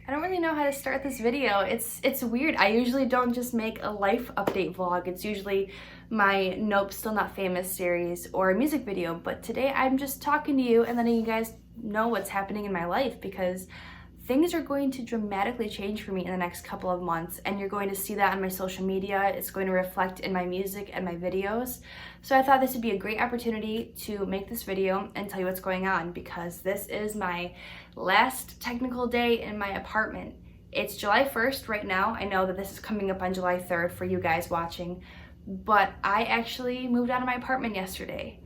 I don't really know how to start this video. It's weird. I usually don't just make a life update vlog. It's usually my Nope Still Not Famous series or a music video, but today I'm just talking to you and letting you guys know what's happening in my life because things are going to dramatically change for me in the next couple of months, and you're going to see that on my social media. It's going to reflect in my music and my videos. So I thought this would be a great opportunity to make this video and tell you what's going on, because this is my last technical day in my apartment. It's July 1st right now. I know that this is coming up on July 3rd for you guys watching, but I actually moved out of my apartment yesterday.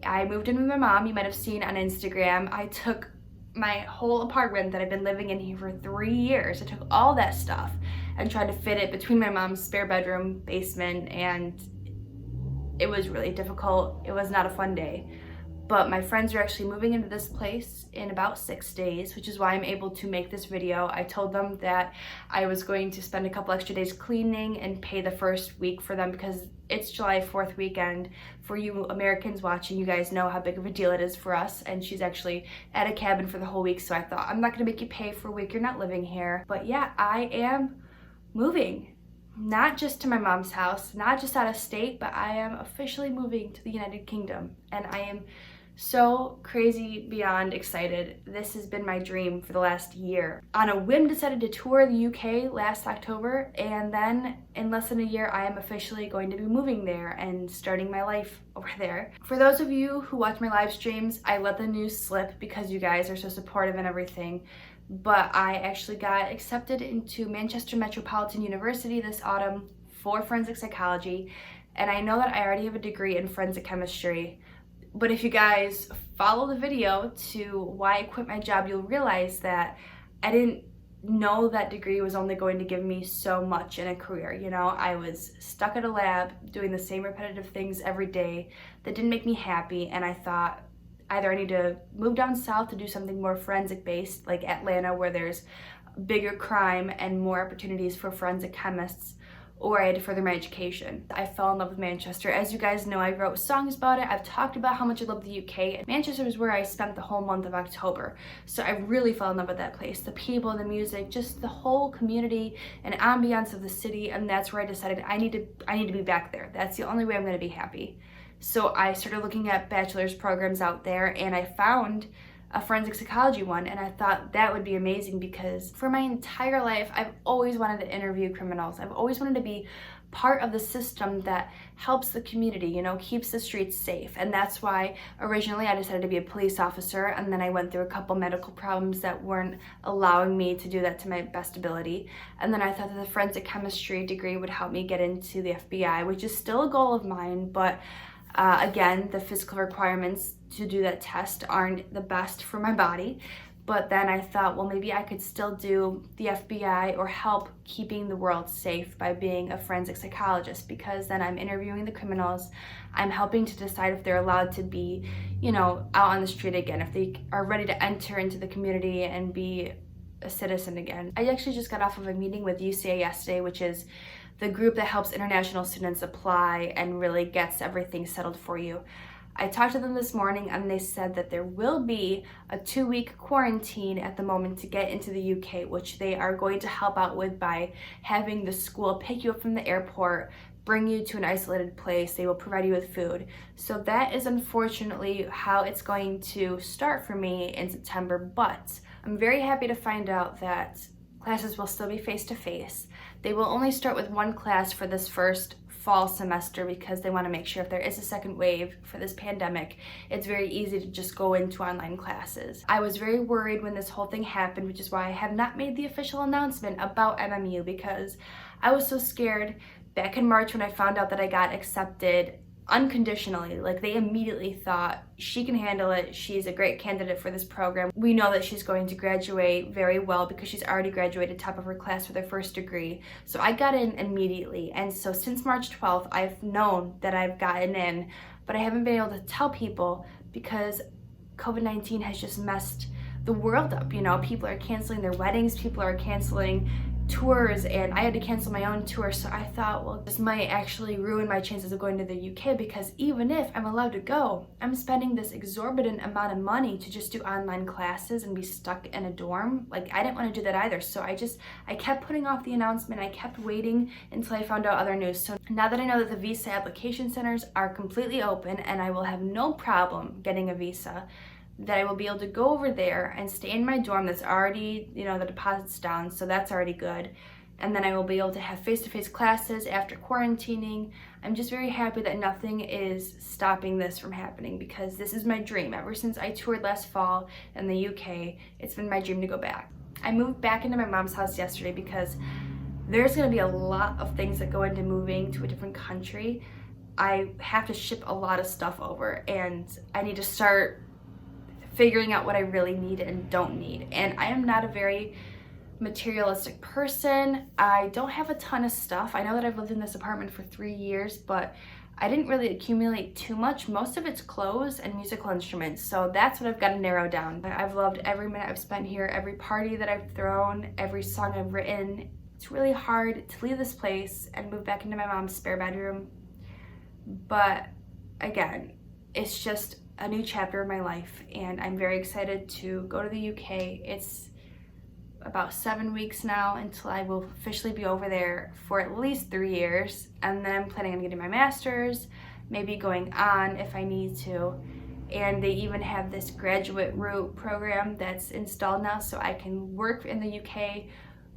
I moved in with my mom. You might have seen on Instagram. I took my whole apartment that I've been living in here for 3 years. I took all that stuff and tried to fit it between my mom's spare bedroom, basement, and it was really difficult. It was not a fun day. But my friends are actually moving into this place in about 6 days, which is why I'm able to make this video. I told them that I was going to spend a couple extra days cleaning and pay the first week for them because it's July 4th weekend. For you Americans watching, you guys know how big of a deal it is for us, and she's actually at a cabin for the whole week, so I thought, I'm not gonna make you pay for a week you're not living here. But yeah, I am moving. Not just to my mom's house, not just out of state, but I am officially moving to the United Kingdom, and I am so crazy beyond excited. This has been my dream for the last year. On a whim, decided to tour the UK last October, and then in less than a year I am officially going to be moving there and starting my life over there. For those of you who watch my live streams, I let the news slip because you guys are so supportive and everything, but I actually got accepted into Manchester Metropolitan University this autumn for forensic psychology, and I know that I already have a degree in forensic chemistry. But if you guys follow the video to why I quit my job, you'll realize that I didn't know that degree was only going to give me so much in a career. You know, I was stuck at a lab doing the same repetitive things every day that didn't make me happy, and I thought either I need to move down south to do something more forensic based, like Atlanta, where there's bigger crime and more opportunities for forensic chemists, or I had to further my education. I fell in love with Manchester. As you guys know, I wrote songs about it. I've talked about how much I love the UK. Manchester is where I spent the whole month of October. So I really fell in love with that place. The people, the music, just the whole community and ambiance of the city. And that's where I decided I need to be back there. That's the only way I'm gonna be happy. So I started looking at bachelor's programs out there, and I found a forensic psychology one, and I thought that would be amazing because for my entire life I've always wanted to interview criminals. I've always wanted to be part of the system that helps the community, you know, keeps the streets safe. And that's why originally I decided to be a police officer, and then I went through a couple medical problems that weren't allowing me to do that to my best ability. And then I thought that the forensic chemistry degree would help me get into the FBI, which is still a goal of mine, but again, the physical requirements to do that test aren't the best for my body. But then I thought, well, maybe I could still do the FBI or help keeping the world safe by being a forensic psychologist, because then I'm interviewing the criminals. I'm helping to decide if they're allowed to be, you know, out on the street again, if they are ready to enter into the community and be a citizen again. I actually just got off of a meeting with UCA yesterday, which is the group that helps international students apply and really gets everything settled for you. I talked to them this morning, and they said that there will be a 2-week quarantine at the moment to get into the UK, which they are going to help out with by having the school pick you up from the airport, bring you to an isolated place. They will provide you with food. So that is unfortunately how it's going to start for me in September, but I'm very happy to find out that classes will still be face-to-face. They will only start with one class for this first fall semester because they want to make sure if there is a second wave for this pandemic, it's very easy to just go into online classes. I was very worried when this whole thing happened, which is why I have not made the official announcement about MMU, because I was so scared back in March when I found out that I got accepted unconditionally. Like, they immediately thought, she can handle it, she's a great candidate for this program. We know that she's going to graduate very well because she's already graduated top of her class with her first degree. So I got in immediately, and so since March 12th I've known that I've gotten in, but I haven't been able to tell people because COVID-19 has just messed the world up. You know, people are canceling their weddings, people are canceling tours, and I had to cancel my own tour. So I thought, well, this might actually ruin my chances of going to the UK, because even if I'm allowed to go, I'm spending this exorbitant amount of money to just do online classes and be stuck in a dorm. Like, I didn't want to do that either. So I kept putting off the announcement. I kept waiting until I found out other news. So now that I know that the visa application centers are completely open and I will have no problem getting a visa, that I will be able to go over there and stay in my dorm that's already, you know, the deposit's down, so that's already good. And then I will be able to have face-to-face classes after quarantining. I'm just very happy that nothing is stopping this from happening, because this is my dream. Ever since I toured last fall in the UK, it's been my dream to go back. I moved back into my mom's house yesterday because there's gonna be a lot of things that go into moving to a different country. I have to ship a lot of stuff over, and I need to start figuring out what I really need and don't need. And I am not a very materialistic person. I don't have a ton of stuff. I know that I've lived in this apartment for 3 years, but I didn't really accumulate too much. Most of it's clothes and musical instruments, so that's what I've got to narrow down. I've loved every minute I've spent here, every party that I've thrown, every song I've written. It's really hard to leave this place and move back into my mom's spare bedroom, but again, it's just a new chapter of my life, and I'm very excited to go to the UK. It's about 7 weeks now until I will officially be over there for at least 3 years, and then I'm planning on getting my master's, maybe going on if I need to. And they even have this graduate route program that's installed now, so I can work in the UK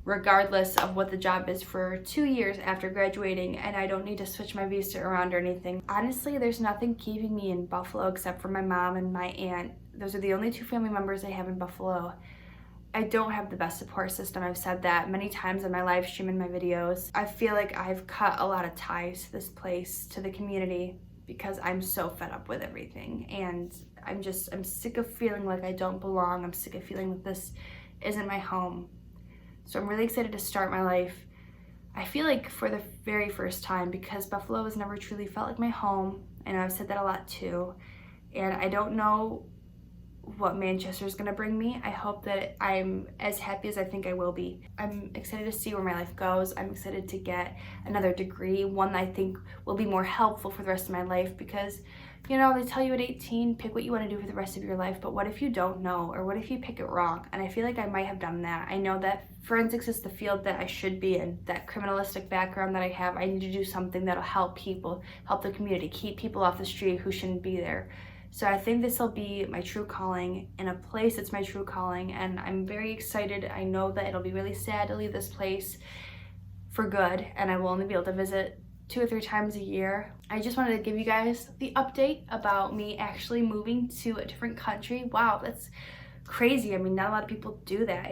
regardless of what the job is for 2 years after graduating, and I don't need to switch my visa around or anything. Honestly, there's nothing keeping me in Buffalo except for my mom and my aunt. Those are the only 2 family members I have in Buffalo. I don't have the best support system. I've said that many times in my live stream and my videos. I feel like I've cut a lot of ties to this place, to the community, because I'm so fed up with everything, and I'm sick of feeling like I don't belong. I'm sick of feeling like this isn't my home. So I'm really excited to start my life, I feel like for the very first time, because Buffalo has never truly felt like my home. I know I've said that a lot too, and I don't know what Manchester is gonna bring me. I hope that I'm as happy as I think I will be. I'm excited to see where my life goes. I'm excited to get another degree, one that I think will be more helpful for the rest of my life, because you know, they tell you at 18, pick what you want to do for the rest of your life, but what if you don't know, or what if you pick it wrong? And I feel like I might have done that. I know that forensics is the field that I should be in, that criminalistic background that I have. I need to do something that'll help people, help the community, keep people off the street who shouldn't be there. So I think this will be my true calling, in a place that's my true calling, and I'm very excited. I know that it'll be really sad to leave this place for good, and I will only be able to visit 2 or 3 times a year. I just wanted to give you guys the update about me actually moving to a different country. Wow, that's crazy. I mean, not a lot of people do that.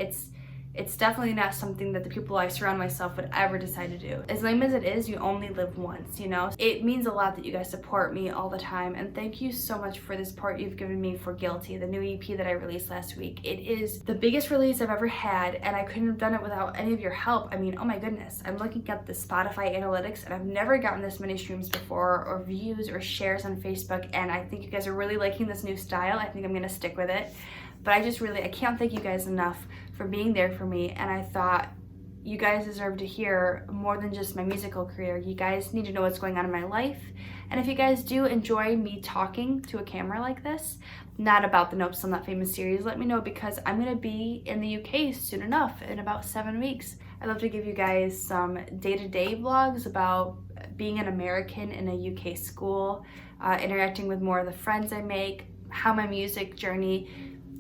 It's definitely not something that the people I surround myself would ever decide to do. As lame as it is, you only live once, you know? It means a lot that you guys support me all the time, and thank you so much for the support you've given me for Guilty, the new EP that I released last week. It is the biggest release I've ever had, and I couldn't have done it without any of your help. I mean, oh my goodness. I'm looking at the Spotify analytics, and I've never gotten this many streams before, or views, or shares on Facebook, and I think you guys are really liking this new style. I think I'm gonna stick with it. But I can't thank you guys enough for being there for me, and I thought you guys deserve to hear more than just my musical career. You guys need to know what's going on in my life, and if you guys do enjoy me talking to a camera like this, not about the Nope, Still Not Famous series, let me know, because I'm gonna be in the UK soon enough, in about 7 weeks. I'd love to give you guys some day-to-day vlogs about being an American in a UK school, interacting with more of the friends I make, how my music journey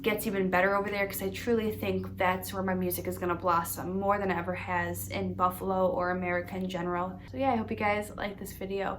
gets even better over there, because I truly think that's where my music is gonna blossom more than it ever has in Buffalo or America in general. So yeah, I hope you guys like this video.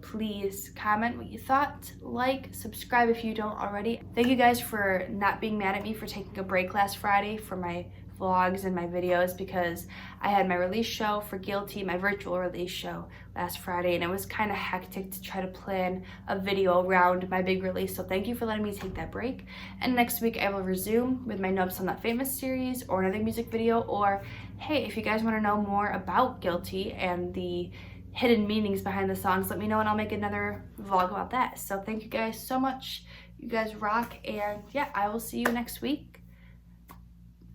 Please comment what you thought, like, subscribe if you don't already. Thank you guys for not being mad at me for taking a break last Friday for my vlogs and my videos, because I had my release show for Guilty, my virtual release show last Friday, and it was kind of hectic to try to plan a video around my big release. So thank you for letting me take that break, and next week I will resume with my Nope, Still Not Famous series, or another music video, or hey, if you guys want to know more about Guilty and the hidden meanings behind the songs, let me know and I'll make another vlog about that. So thank you guys so much. You guys rock, and yeah, I will see you next week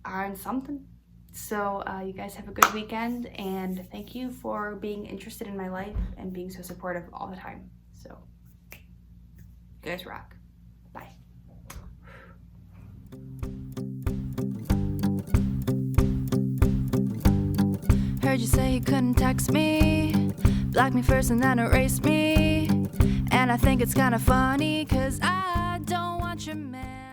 on something. So you guys have a good weekend, and thank you for being interested in my life and being so supportive all the time. So you guys rock. Bye. Heard you say you couldn't text me, block me first and then erase me. And I think it's kinda funny, 'cause I don't want your man.